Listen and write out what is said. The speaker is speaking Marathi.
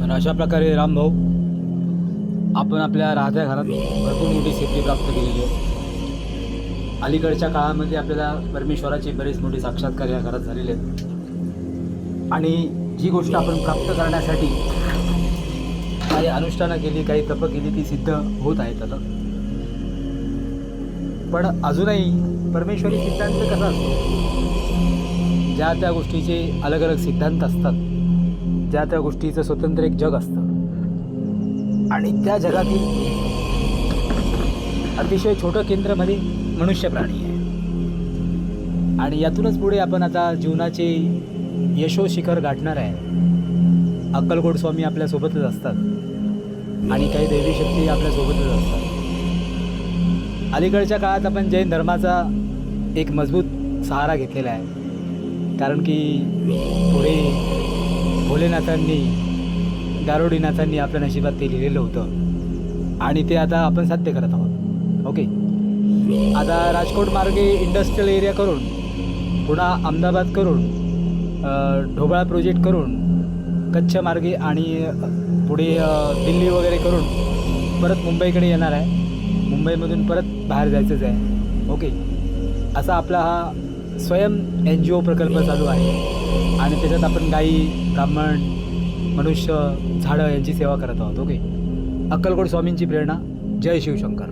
आणि अशा प्रकारे रामभाऊ आपण आपल्या राहत्या घरात भरपूर मोठी सिद्धी प्राप्त केलेली आहे. अलीकडच्या काळामध्ये आपल्याला परमेश्वराची बरीच मोठी साक्षात्कार या घरात झालेले आहेत आणि जी गोष्ट आपण प्राप्त करण्यासाठी काही अनुष्ठानं केली, काही तप केली, ती सिद्ध होत आहेत आता. पण अजूनही परमेश्वरी सिद्धांत कसा असतो, ज्या त्या गोष्टीचे अलग अलग सिद्धांत असतात, ज्या त्या गोष्टीचं स्वतंत्र एक जग असतं आणि त्या जगातील अतिशय छोटं केंद्र म्हणजे मनुष्य प्राणी आहे. आणि यातूनच पुढे आपण आता जीवनाचे यशोशिखर गाठणार आहे. अक्कलकोट स्वामी आपल्यासोबतच असतात आणि काही दैवी शक्ती आपल्यासोबतच असतात. अलीकडच्या काळात आपण जैन धर्माचा एक मजबूत सहारा घेतलेला आहे, कारण की पुढे भोलेनाथांनी, गारोडीनाथांनी आपल्या नशिबात ते लिहिलेलं होतं आणि ते आता आपण साध्य करत आहोत. ओके, आता राजकोट मार्गे इंडस्ट्रियल एरिया करून, पुन्हा अहमदाबाद करून, ढोबळा प्रोजेक्ट करून, कच्छ मार्गे आणि पुढे दिल्ली वगैरे करून परत मुंबईकडे येणार आहे. मुंबईमधून परत बाहेर जायचंच आहे. ओके, असा आपला हा स्वयं NGO प्रकल्प चालू आहे आणि त्याच्यात आपण गाई, ब्राह्मण, मनुष्य, झाडं यांची सेवा करत आहोत. ओके, अक्कलकोट स्वामींची प्रेरणा. जय शिवशंकर.